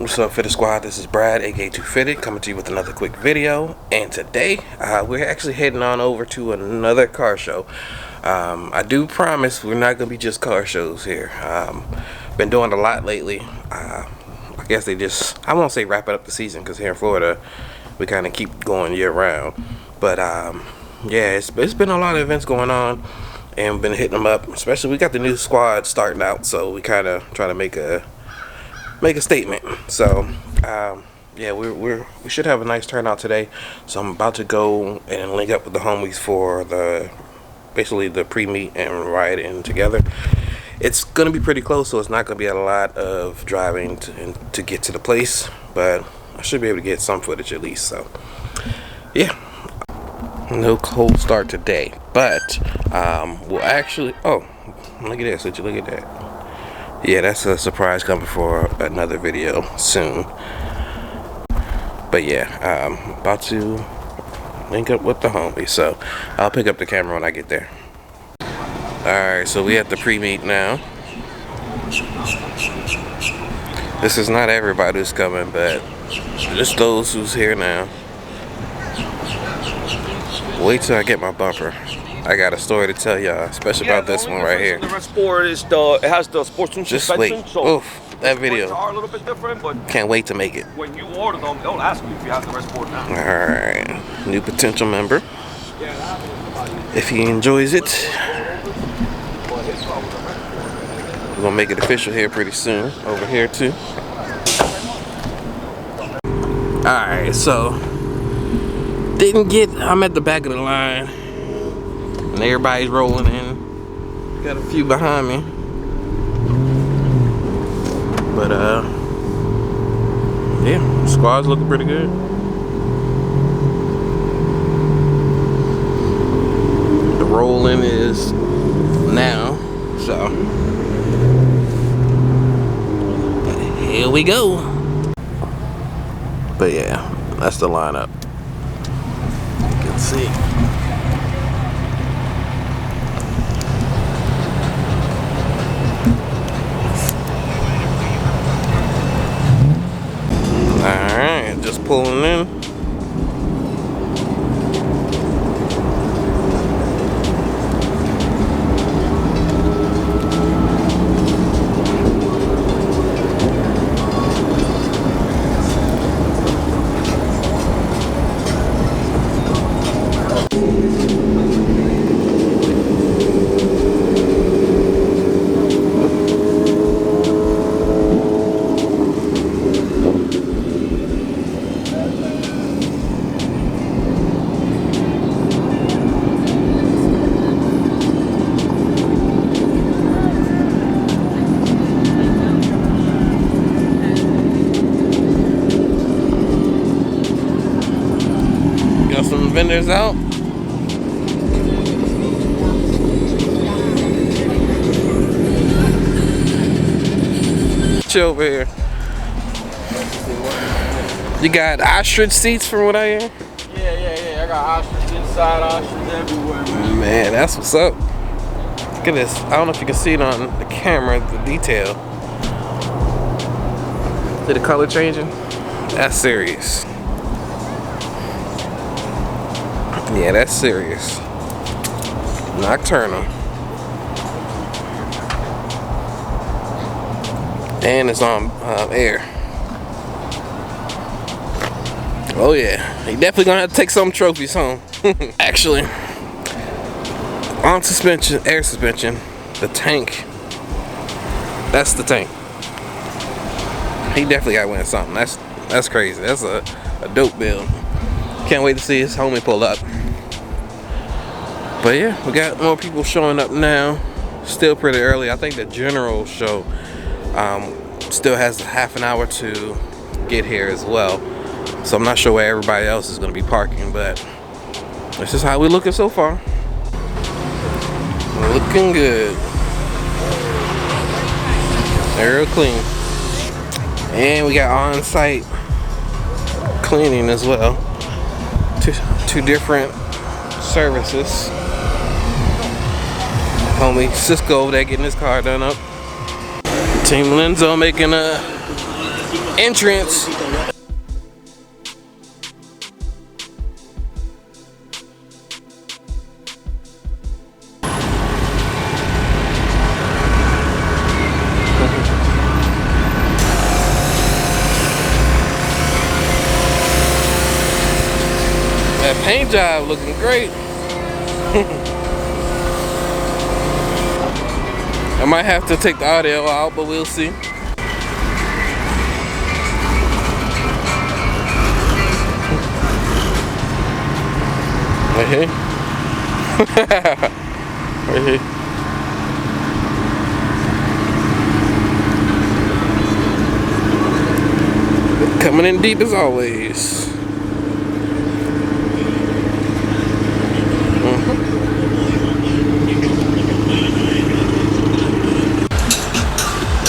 What's up, Fitted Squad? This is Brad, aka 2Fitted, coming to you with another quick video. And today, we're actually heading on over to another car show. I do promise we're not gonna be just car shows here. Been doing a lot lately. I guess they just, I won't say wrap it up the season, because here in Florida, we kind of keep going year round. But yeah, it's been a lot of events going on, and we've been hitting them up. Especially, we got the new squad starting out, so we kind of try to make a statement. So yeah, we should have a nice turnout today. So I'm about to go and link up with the homies for basically the pre-meet and ride in together. It's gonna be pretty close, so it's not gonna be a lot of driving to get to the place, but I should be able to get some footage at least. So yeah, no cold start today, but we'll actually, oh, look at this, would you look at that? Yeah, that's a surprise coming for another video soon. But yeah, I'm about to link up with the homies, so I'll pick up the camera when I get there. Alright, so we at the pre-meet now. This is not everybody who's coming, but just those who's here now. Wait till I get my bumper. I got a story to tell y'all, especially about this one right here. The Red Sport is it has the sportsman suspension. Just wait. So oof, that video. Are a little bit different, but can't wait to make it. When you order them, they'll ask you if you have the Red Sport now. Alright, new potential member. If he enjoys it, we're gonna make it official here pretty soon. Over here too. Alright, so I'm at the back of the line. And everybody's rolling in. Got a few behind me. But yeah, squad's looking pretty good. The roll-in is now, so here we go. But yeah, that's the lineup. You can see. Alright, just pulling in. Some vendors out. Chill over here. You got ostrich seats from what I hear? Yeah. I got ostrich inside, ostrich everywhere, man. Man, that's what's up. Look at this. I don't know if you can see it on the camera, the detail. See the color changing? That's serious. Yeah, that's serious. Nocturnal. And it's on air. Oh yeah, you definitely gonna have to take some trophies home. Actually, on suspension, air suspension, the tank. That's the tank. He definitely got to win something. That's crazy. That's a dope build. Can't wait to see his homie pull up. But yeah, we got more people showing up now. Still pretty early. I think the general show still has half an hour to get here as well. So I'm not sure where everybody else is going to be parking, but this is how we're looking so far. Looking good. Real clean. And we got on-site cleaning as well. Two different services. Homie Cisco over there getting his car done up. Team Lenzo making a entrance. That paint job looking great. I might have to take the audio out, but we'll see. Right here. Right here. Coming in deep as always.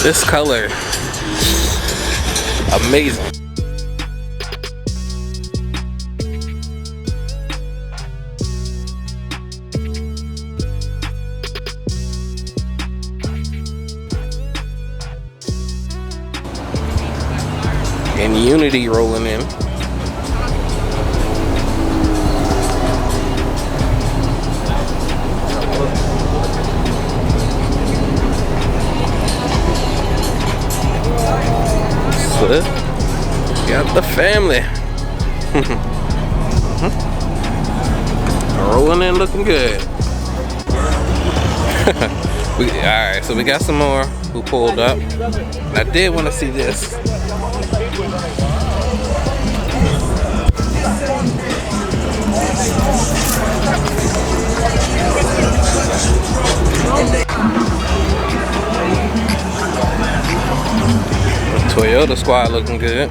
This color, amazing. And Unity rolling in. Got the family. Rolling in, looking good. Alright, so we got some more who pulled up. I did want to see this. Toyota squad looking good.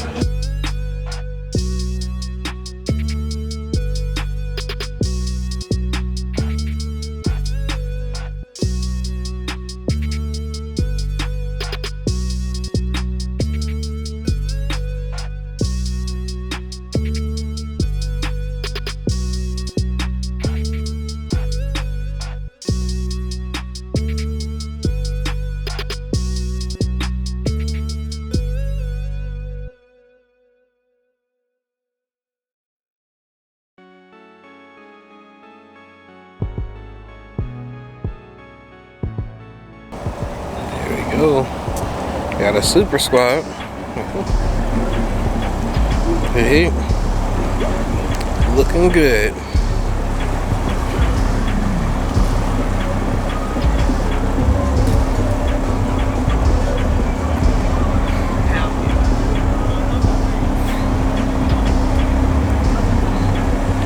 Oh, got a super squad. Hey, looking good.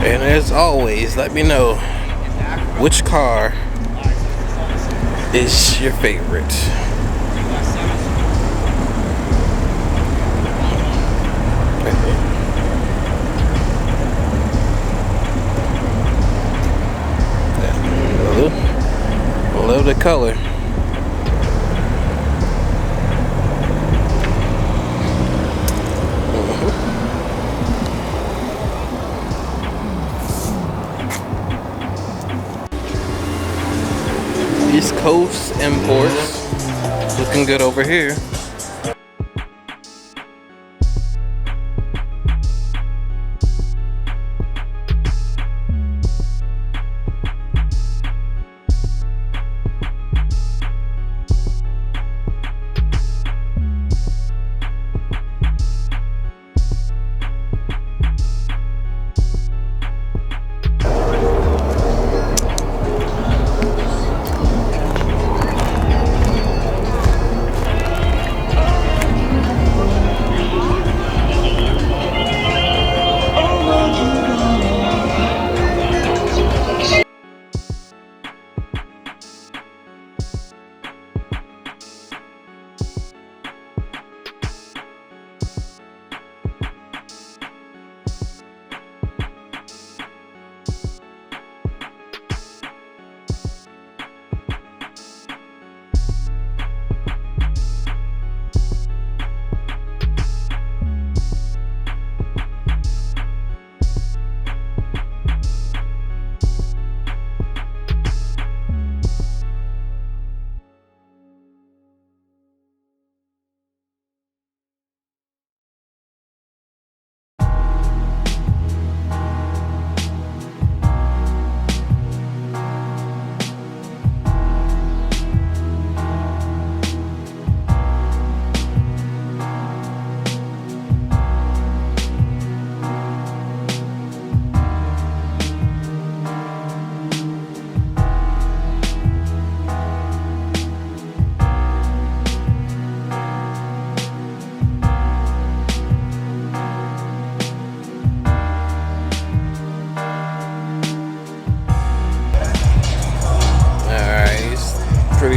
And as always, let me know which car is your favorite. Love the color. East Coast imports looking good over here.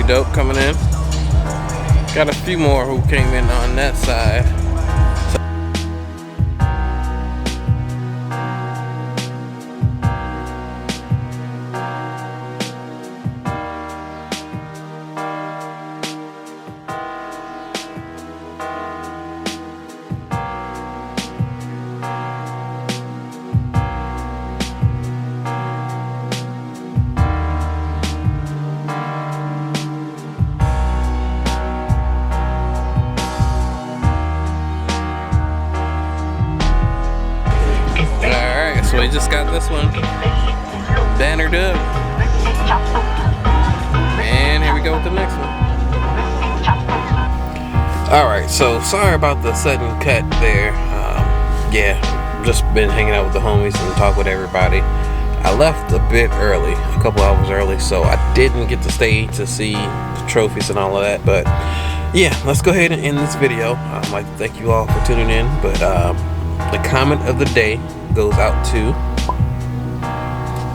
dope coming in. Got a few more who came in on that side. So we just got this one bannered up, and here we go with the next one. Alright, so sorry about the sudden cut there. Yeah, just been hanging out with the homies and talk with everybody. I left a bit early, a couple hours early, so I didn't get to stay to see the trophies and all of that. But yeah, let's go ahead and end this video. I'd like to thank you all for tuning in, but the comment of the day goes out to,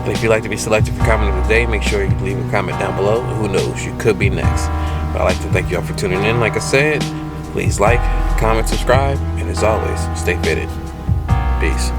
and if you'd like to be selected for comment of the day, make sure you leave a comment down below. Who knows, you could be next. But I'd like to thank you all for tuning in. Like I said, please like, comment, subscribe, and as always, stay fitted. Peace.